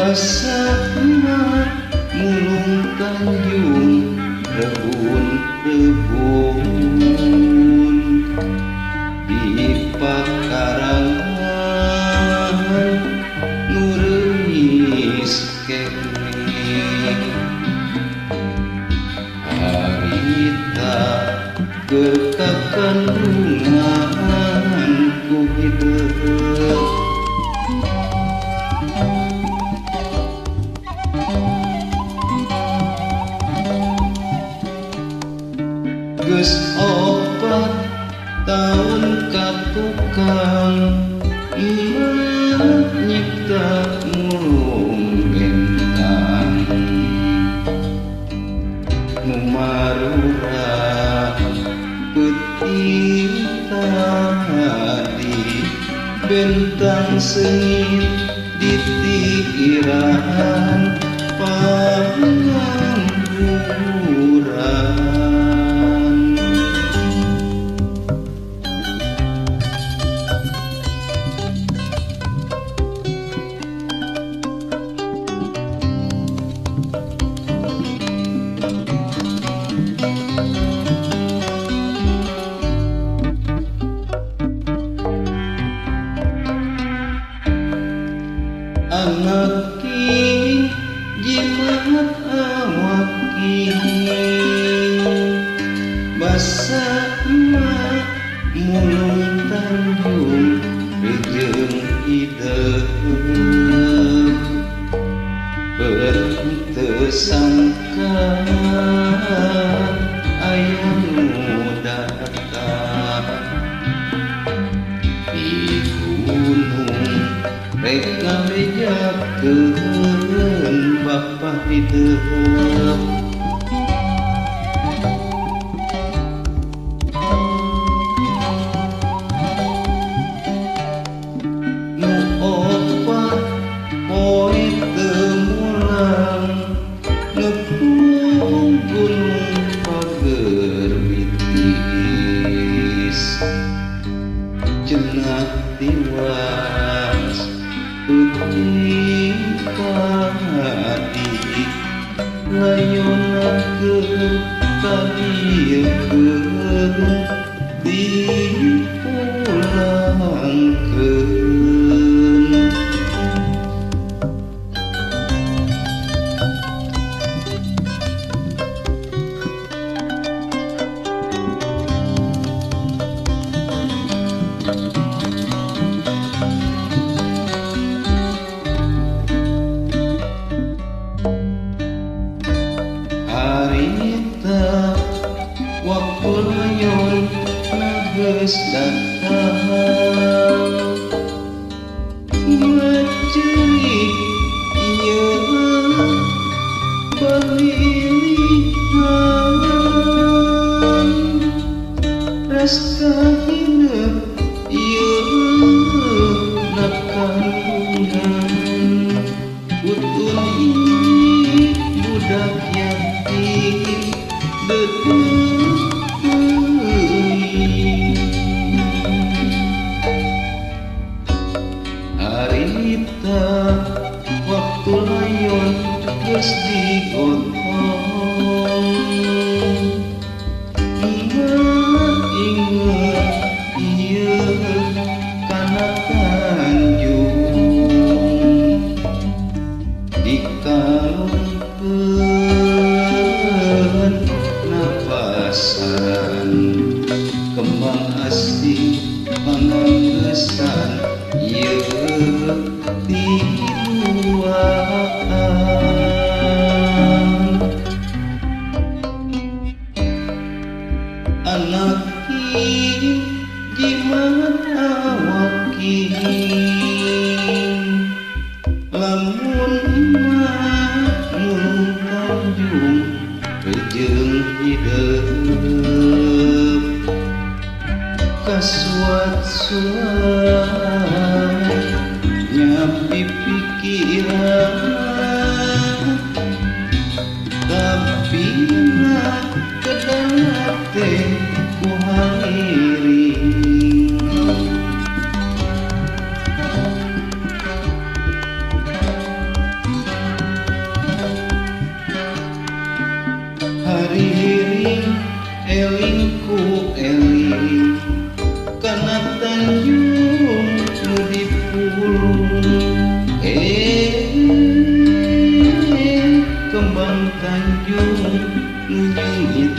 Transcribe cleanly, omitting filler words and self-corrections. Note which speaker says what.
Speaker 1: Basahna mulung Tanjung rebun-rebun di pakarangan nu remis kene harita keur kakandungan ku hideung geus 4 tahun katukang emak nyipta mulung bentang nu marurah peuting tadi bentang sengit di tiiran pangangguran anak king jimat awaki basa emak mulung Tanjung rejeung hideung teu sangka aya nu datang di gunung rek ngabejakeun bapa hideung nu 4 poe teu mulang nepung gunung pager witis cenah tiwas peuting tadi layonakeun kadieun dipulangkeun harita waktu layon geus datang ngaceurik ieu palilihan ras kahineum ieu nakandungan utun ieu budak yatim dedeuh harita waktu layon geus digotong emak inget ieu kana Tanjung dikalungkeun napasan kembang asih panganggesan ieu tiluaan nyengit